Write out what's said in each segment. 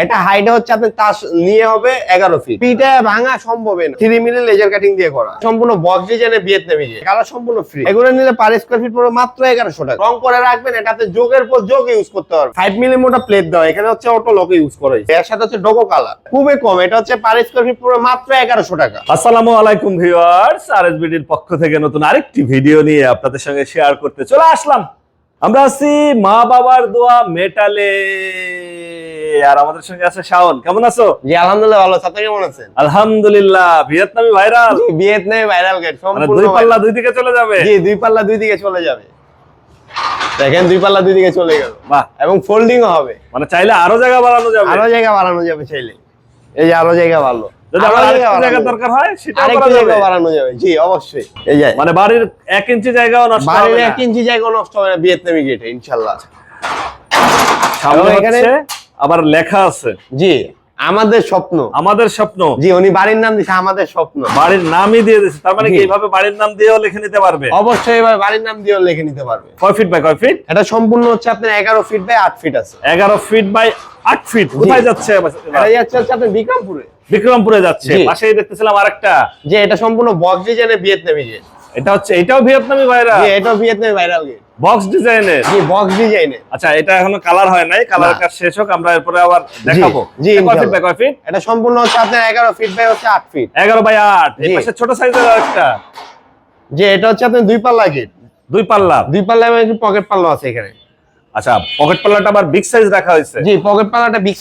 এটা হাইট হচ্ছে আপনার তার নিয়ে হবে 11 ফিট। পিঠে ভাঙা সম্ভব না। 3 মিলি লেজার কাটিং দিয়ে করা, সম্পূর্ণ বক্স ডিজাইনে ভিয়েতনামি দিয়ে, কালার সম্পূর্ণ ফ্রি। এগুলো নিলে পার স্কয়ার ফিট পড়বে মাত্র 1100 টাকা। রং করে রাখবেন, এটাতে যোগের পর যোগ ইউজ করতে পারবেন। 5 মিলি মোটা প্লেট দেওয়া, এখানে হচ্ছে অটো লক ইউজ করা হয়েছে। এর সাথে হচ্ছে ডোগো কালার, খুবই কম। এটা হচ্ছে পার স্কয়ার ফিট পড়বে মাত্র 1100 টাকা। আসসালামু আলাইকুম ভিউয়ার্স, আরএসবিডির পক্ষ থেকে নতুন আরেকটি ভিডিও নিয়ে আপনাদের সঙ্গে শেয়ার করতে চলে আসলাম। আমরা আছি মা বাবার দোয়া মেটালে, আর আমাদের সঙ্গে আছে শাওন। কেমন আছো? জি আলহামদুলিল্লাহ ভালো। আপনি কেমন আছেন? আলহামদুলিল্লাহ। ভিয়েতনামি ভাইরাল, জি ভিয়েতনামি ভাইরাল গেট, মানে দুই পাল্লা দুই দিকে চলে যাবে। জি দুই পাল্লা দুই দিকে চলে যাবে। দেখেন দুই পাল্লা দুই দিকে চলে গেল। বাহ। এবং ফোল্ডিংও হবে, মানে চাইলে আরো জায়গা বাড়ানো যাবে। আরো জায়গা বাড়ানো যাবে চাইলে। এই যে আরো জায়গা বাড়লো, যদি আরো জায়গা দরকার হয় সেটাও আরেকটু করা জায়গা যাবে। বাড়ানো যাবে। জি অবশ্যই। এই যে মানে বাড়ির 1 ইঞ্চি জায়গাও নষ্ট হবে না। বাড়ির 1 ইঞ্চি জায়গা নষ্ট হবে না ভিয়েতনামি গেটে ইনশাআল্লাহ। সামনে এখানে হচ্ছে আবার লেখা আছে, জি আমাদের স্বপ্ন। আমাদের স্বপ্ন। জি উনি বাড়ির নাম দিয়েছে আমাদের স্বপ্ন, বাড়ির নামই দিয়ে দিয়েছে। তার মানে কি জি। এইভাবে বাড়ির নাম দিয়েও লিখে নিতে পারবে? অবশ্যই এবার বাড়ির নাম দিয়েও লিখে নিতে পারবে। কয় ফিট বাই কয় ফিট? এটা সম্পূর্ণ হচ্ছে আপনার 11 ফিট বাই 8 ফিট আছে। 11 ফিট বাই 8 ফিট। কোথায় যাচ্ছে? এটা যাচ্ছে হচ্ছে আপনার বিক্রমপুরে। বিক্রমপুরে যাচ্ছে। জি। পাশেই দেখতেছিলাম আরেকটা, যে এটা সম্পূর্ণ বক্স ডিজাইনে ভিয়েতনামি গেট। এটা হচ্ছে, এটাও ভিয়েতনামি ভাইরা, জি এটা ভিয়েতনামি ভাইরাল গেট, বক্স ডিজাইনের। জি বক্স ডিজাইনে। আচ্ছা, এটা এখনো কালার হয় নাই, কালার না। কাজ শেষ হোক, আমরা এরপরে আবার দেখাবো। জি, এটা কয় ফিট ইনশাআল্লাহ। বাই কয় ফিট? এটা সম্পূর্ণ হচ্ছে আপনার 11 ফিট বাই হচ্ছে 8 ফিট। 11 বাই 8। এই জি। পাশে ছোট সাইজের আরেকটা, যে এটা হচ্ছে আপনার দুই পাল্লা গেট। দুই পাল্লা। দুই পাল্লা এবং পকেট পাল্লা আছে এখানে। আচ্ছা, পকেট পাল্লাটা আবার বিগ সাইজ রাখা হয়েছে। জি পকেট পাল্লাটা বিগ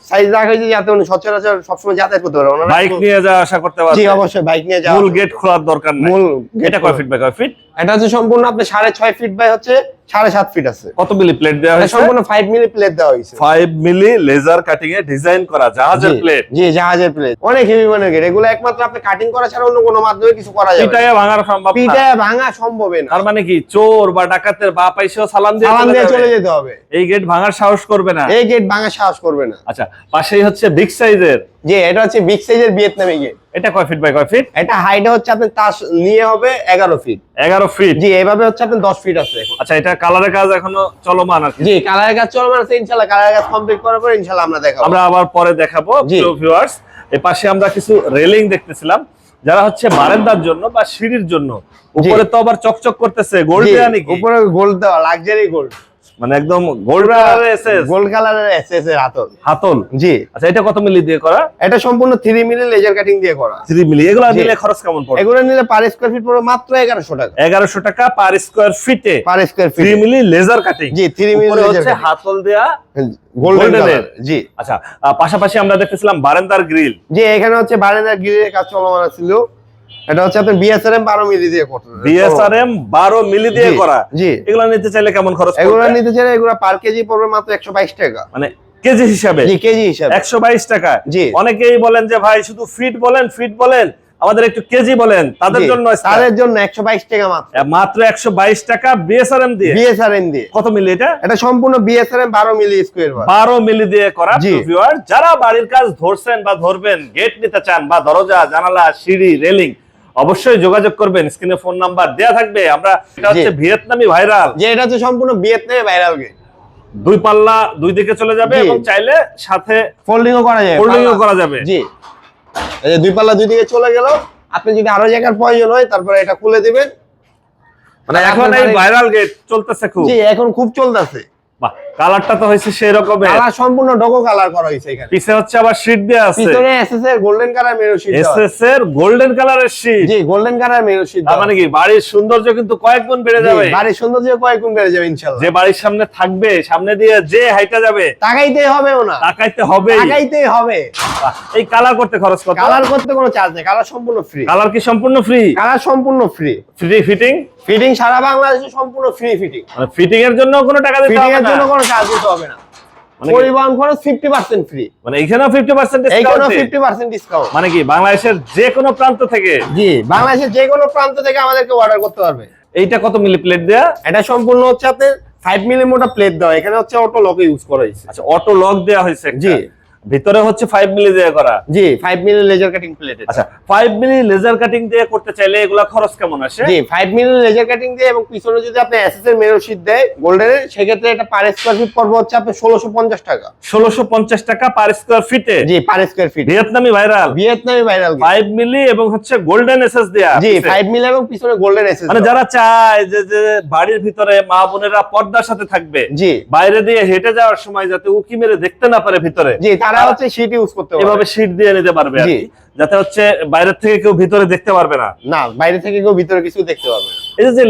সাইজ রাখা হয়েছে যাতে উনি সচরাচর সবসময় যাতায়াত করতে পারে। ওনারা বাইক নিয়ে যাওয়া আসা করতে পারবে। জি অবশ্যই বাইক নিয়ে যাওয়া। মূল গেট খোলার দরকার নাই। মূল এটা কয় ফিট বাই কয় ফিট? এটা হচ্ছে সম্পূর্ণ আপনার 6.5 ফিট বাই হচ্ছে 7.5 ফিট আছে। কত মিলি প্লেট দেওয়া এটা হয়েছে? সম্পূর্ণ 5 মিলি প্লেট দেওয়া হয়েছে। 5 মিলি লেজার কাটিং এ ডিজাইন করা জাহাজের জি, প্লেট। জি জাহাজের প্লেট, অনেক হেভি মানের গেট। এগুলো একমাত্র আপনি কাটিং করা ছাড়া অন্য কোনো মাধ্যমে কিছু করা যাবে না। পিটায় ভাঙার সম্ভব না। পিঠায় ভাঙা সম্ভব না। তার মানে কি চোর বা ডাকাতের বাপ আইসেও সালাম দিয়ে সালাম দিয়ে চলে যাবে। যেতে হবে। এই গেট ভাঙার সাহস করবে না। এই গেট ভাঙা সাহস করবে না। আচ্ছা, পাশেই হচ্ছে বিগ সাইজের। যে এটা হচ্ছে বিগ সাইজের ভিয়েতনামি গেট। এটা কয় ফিট বাই কয় ফিট? এটা হাইট হচ্ছে আপনার তার নিয়ে হবে 11 ফিট। 11 ফিট। জি এভাবে হচ্ছে আপনার 10 ফিট আছে এখন। আচ্ছা, এটা কালারের কাজ এখনো চলমান আছে। জি কালারের কাজ চলমান আছে ইনশাআল্লাহ। কালারের কাজ কমপ্লিট করার পর ইনশাআল্লাহ আমরা দেখাবো। আমরা আবার পরে দেখাবো। জি। প্রিয় ভিউয়ার্স, এই পাশে আমরা কিছু রেলিং দেখতেছিলাম, যারা হচ্ছে বারান্দার জন্য বা সিঁড়ির জন্য। উপরে তো আবার চকচক করতেছে, গোল্ড জি, দেয়া নাকি? উপরে গোল্ড দেওয়া, লাক্সারি গোল্ড, মানে একদম গোল্ড কালারের এসএস গোল্ড কালারের এসএস এর হাতল। হাতল। জি আচ্ছা, এটা কত মিলি দিয়ে করা? এটা সম্পূর্ণ 3 মিলি লেজার কাটিং দিয়ে করা। 3 মিলি। এগুলো জি। নিলে খরচ কেমন পড়ে? এগুলো নিলে পার স্কয়ার ফিট পড়বে মাত্র 1100 টাকা। 1100 টাকা পার স্কয়ার ফিটে। Per square feet 3 milli laser cutting. জি 3 মিলি উপরে লেজার হচ্ছে কাটিং, হাতল দেয়া গোল্ডেন golden কালার। এর। জি আচ্ছা, পাশাপাশি আমরা দেখতেছিলাম বারান্দার গ্রিল। যে এখানে হচ্ছে বারান্দার গ্রিলের কাজ চলমান ছিল। এটা হচ্ছে আপনার বিএসআরএম 12 মিলি দিয়ে করতে। বিএসআরএম 12 মিলি দিয়ে জি, করা। জি এগুলো নিতে চাইলে কেমন খরচ এগুলো পড়বে? নিতে চাইলে এগুলো পার কেজি পড়বে মাত্র 122 টাকা। মানে কেজি হিসাবে? জি কেজি হিসাবে 122 টাকা। জি। অনেকেই বলেন যে ভাই শুধু ফিট বলেন, আমাদের একটু কেজি বলেন। তাদের জি, জন্য তাদের জন্য 122 টাকা মাত্র। মাত্র 122 টাকা বিএসআরএম দিয়ে। বিএসআরএম দিয়ে। কত মিলি এটা? এটা সম্পূর্ণ বিএসআরএম 12 মিলি স্কয়ার বার। 12 মিলি দিয়ে করা। জি। ভিউয়ার, যারা বাড়ির কাজ ধরছেন বা ধরবেন, গেট নিতে চান বা দরজা জানালা সিঁড়ি রেলিং, অবশ্যই যোগাযোগ করবেন। স্ক্রিনে ফোন নাম্বার দেয়া থাকবে। আমরা এটা হচ্ছে ভিয়েতনামি ভাইরাল। যে এটা হচ্ছে সম্পূর্ণ ভিয়েতনামি ভাইরাল গেট। দুই পাল্লা দুই দিকে চলে যাবে জি। এবং চাইলে সাথে ফোল্ডিংও করা যাবে। ফোল্ডিংও করা যাবে। জি এই যে দুই পাল্লা দুই দিকে চলে গেল। আপনি যদি আরো জায়গার প্রয়োজন হয় তারপরে এটা খুলে দিবেন। মানে এখন এই ভাইরাল গেট চলতেছে খুব। জি এখন খুব চলতেছে। বাহ, কালারটা তো হয়েছে সেই রকমের। কালার সম্পূর্ণ ডগো কালার করা হয়েছে এখানে। পিছে হচ্ছে আবার শীট দেয়া আছে। পিছনে এসএস এর গোল্ডেন কালার মেরু শীট দেওয়া আছে। এসএস এর গোল্ডেন কালারের শীট। জি গোল্ডেন কালার মেরু শীট তার দেওয়া মানে কি বাড়ির সৌন্দর্য কিন্তু কয়েক গুণ বেড়ে আছে। যাবে। জি, বাড়ির সৌন্দর্য কয়েক গুণ বেড়ে যাবে ইনশাআল্লাহ। যে বাড়ির সামনে থাকবে, সামনে দিয়ে যে হাইটা যাবে, তাকাইতে হবে না, তাকাইতে হবে। তাকাইতেই হবে। এই কালার করতে খরচ কত? কালার করতে কোনো চার্জ নেই, কালার সম্পূর্ণ ফ্রি। কালার কি সম্পূর্ণ ফ্রি? কালার সম্পূর্ণ ফ্রি। Free fitting? ফিটিং সারা বাংলাদেশে সম্পূর্ণ ফ্রি ফিটিং। মানে ফিটিং এর জন্য কোনো টাকা দিতে ফিটিং হবে এর না? জন্য কোনো চার্জ দিতে হবে না। মানে কি? পরিবহন খরচ 50% ফ্রি। মানে এখানেও 50% এইখানেও ডিসকাউন্ট? 50% ডিসকাউন্ট। মানে কি বাংলাদেশের যে কোনো প্রান্ত থেকে? জি বাংলাদেশের যে কোনো প্রান্ত থেকে আমাদেরকে অর্ডার করতে পারবে। এইটা কত মিলি প্লেট দেয়া? এটা সম্পূর্ণ হচ্ছে আপনার 5 মিলি মোটা প্লেট দেওয়া। এখানে হচ্ছে অটো লক ইউজ করা হয়েছে। আচ্ছা, অটো লক দেয়া হয়েছে একটা। জি। ভিতরে হচ্ছে 5 মিলি দিয়ে করা। জি 5 মিলি লেজার কাটিং প্লেট। আচ্ছা 5 মিলি লেজার কাটিং দিয়ে করতে চাইলে এগুলা খরচ কেমন আসে? জি 5 মিলি লেজার কাটিং দিয়ে এবং পিছনে যদি আপনি এসএস এর মেরো শীট দেয় গোল্ডেনের, সেক্ষেত্রে এটা পার স্কয়ার ফিট পড়বে হচ্ছে আপনি 1650 টাকা। 1650 টাকা পার স্কয়ার ফিটে? জি পার স্কয়ার ফিট। ভিয়েতনামি ভাইরাল 5 মিলি এবং হচ্ছে গোল্ডেন এসএস দেয়া। জি 5 মিলি এবং পিছনে গোল্ডেন এসএস। মানে যারা চায় যে বাড়ির ভিতরে মা বোনেরা পর্দার সাথে থাকবে, জি বাইরে দিয়ে হেঁটে যাওয়ার সময় যাতে উকি মেরে দেখতে না পারে ভিতরে, জি তারা হচ্ছে শীট ইউজ করতে পারবে। এভাবে শীট দিয়ে নিতে পারবে আর জি। কি, যাতে হচ্ছে বাইরে থেকে কেউ ভিতরে দেখতে পারবে না। না বাইরে থেকে কেউ ভিতরে কিছু দেখতে পারবে না। এই যে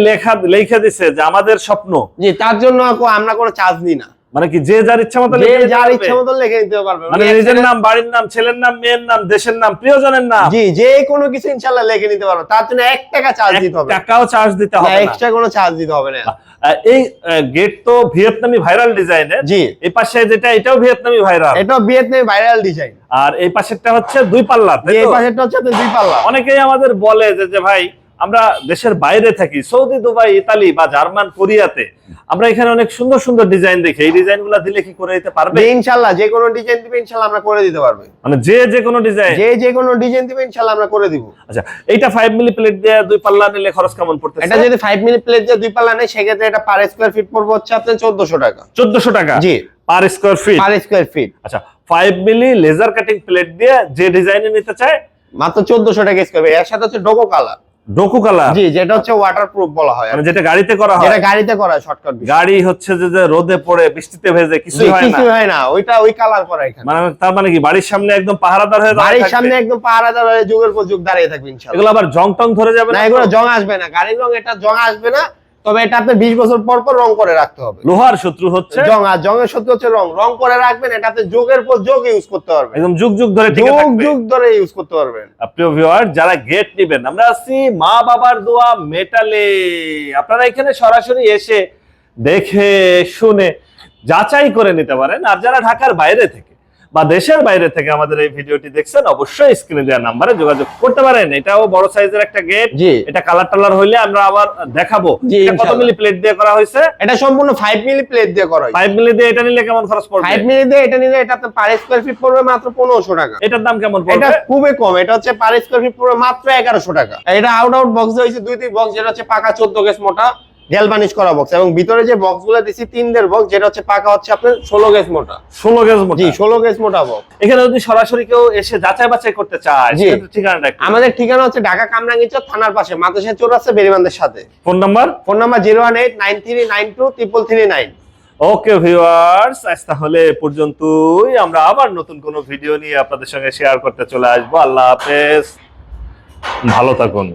লেখা দিছে যে আমাদের স্বপ্ন, জি তার জন্য আমরা কোনো চার্জ নিই না। মানে কি যে যার ইচ্ছা মতো যে লিখে নিতে যার পারবে? ইচ্ছা মতো লিখে নিতে পারবে। মানে নিজের নাম, বাড়ির নাম, ছেলের নাম, মেয়ের নাম, দেশের নাম, প্রিয়জনের নাম, জি যে কোনো কিছু ইনশাআল্লাহ লিখে নিতে পারবে। তার জন্য 1 টাকা চার্জ দিতে হবে। টাকাও চার্জ দিতে না হবে না। এক্সট্রা কোনো চার্জ দিতে হবে না। এই গেট তো ভিয়েতনামি ভাইরাল ডিজাইনের। জি এই পাশে যেটা, এটাও ভিয়েতনামি ভাইরাল। এটাও ভিয়েতনামি ভাইরাল ডিজাইন। আর এই পাশেরটা হচ্ছে 2 পাল্লা, তাই এই তো? পাশেরটা হচ্ছে আপনার 2 পাল্লা। অনেকেই আমাদের বলে যে ভাই আমরা দেশের বাইরে থাকি, সৌদি, দুবাই, ইতালি বা জার্মান, কোরিয়াতে, আমরা এখানে অনেক সুন্দর সুন্দর ডিজাইন দেখি, এই ডিজাইনগুলো দিলে কি করে দিতে পারবে? জি ইনশাআল্লাহ যে কোনো ডিজাইন দিবে ইনশাআল্লাহ আমরা করে দিতে পারবে। মানে যে কোনো ডিজাইন, যে কোনো ডিজাইন দিবে ইনশাআল্লাহ আমরা করে দিব। আচ্ছা এইটা 5 মিলি প্লেট দিয়ে 2 পাল্লা নিলে খরচ কেমন পড়তেছে? এটা যদি 5 মিলি প্লেট দিয়ে 2 পাল্লা নেয়, সেক্ষেত্রে এটা পার স্কয়ার ফিট পড়বে হচ্ছে আপনার 1400 টাকা। 1400 টাকা জি per square feet. Per square feet. আচ্ছা 5 মিলি লেজার কাটিং প্লেট দিয়ে যে ডিজাইনে নিতে চায় মাত্র 1400 টাকা স্কয়ার ফিট। এর সাথে হচ্ছে ডোকো কালার। ডোকো কালার, জি যেটা হচ্ছে ওয়াটারপ্রুফ বলা হয়, মানে যেটা গাড়িতে করা হয়। যেটা গাড়িতে করা হয় শর্টকাট। গাড়ি হচ্ছে যে রোদে পড়ে বৃষ্টিতে ভেজে কিছু হয় না, কিছু হয় না, ওই কালার করা এখানে। মানে তার মানে কি বাড়ির সামনে একদম পাহারাদার হয়ে দাঁড়িয়ে বাড়ির থাকবে? সামনে একদম পাহারাদার হয়ে যুগের পর যুগ দাঁড়িয়ে থাকবে ইনশাআল্লাহ। এগুলো আবার জং টং ধরে যাবে না না? এগুলো জং আসবে না, গাড়ির রং এটা জং আসবে না। তবে এটা আপনি 20 বছর পর পর রং করে রাখতে হবে। লোহার শত্রু হচ্ছে জং, আর জংয়ের সত্যি হচ্ছে রং করে রাখবেন। এটা আপনি যুগের পর যুগ ইউজ করতে পারবেন, একদম যুগ যুগ ধরে টিকে যুগ থাকবে। যুগ ধরে ইউজ করতে পারবেন। প্রিয় ভিউয়ার, যারা গেট নেবেন, আমরা আছি মা বাবার দোয়া মেটালে। আপনারা এখানে সরাসরি এসে দেখে শুনে যাচাই করে নিতে পারেন। আর যারা ঢাকার বাইরে থেকে বা দেশের বাইরে থেকে আমাদের এই ভিডিওটি দেখছেন, অবশ্যই স্ক্রিনে দেওয়া নাম্বারে যোগাযোগ করতে পারেন। এটাও বড় সাইজের একটা গেট। জি এটা কালার টালার হইলে আমরা আবার দেখাবো। জি, এটা কত ইনশাআল্লাহ। মিলি প্লেট দিয়ে করা হয়েছে? এটা সম্পূর্ণ 5 মিলি প্লেট দিয়ে করা হয়। 5 মিলি দিয়ে এটা নিলে কেমন খরচ পড়বে? 5 মিলি দিয়ে এটা নিলে এটা আপনার পার স্কয়ার ফিট পড়বে মাত্র 1500 টাকা। এটার দাম কেমন এটা পড়বে? খুবই কম। এটা হচ্ছে পার স্কয়ার ফিট পড়বে মাত্র 1100 টাকা। এটা আউট বক্স হইছে 2টি বক্স, যেটা হচ্ছে পাকা 14 গেজ মোটা গ্যালভানিশ করা বক্স, এবং ভিতরে যে বক্সগুলো দিছি 3 বক্স, যেটা হচ্ছে পাকা হচ্ছে আপনার 16 গেজ মোটা। 16 গেজ মোটা। জি 16 গেজ মোটা বক্স। এখানে যদি সরাসরি কেউ এসে যাচাই বাছাই করতে চায়, জি। সেক্ষেত্রে ঠিকানাটা কি? আমাদের ঠিকানা হচ্ছে ঢাকা কামরাঙ্গীরচর থানার পাশে মাদ্রাসা চৌরাস্তা বেরিবান্ধের সাথে। Phone number? Phone number 01893923339। Okay viewers, আজ তাহলে এ পর্যন্তই। আমরা আবার নতুন কোনো ভিডিও নিয়ে আপনাদের সঙ্গে শেয়ার করতে চলে আসবো। আল্লাহ হাফেজ, ভালো থাকুন।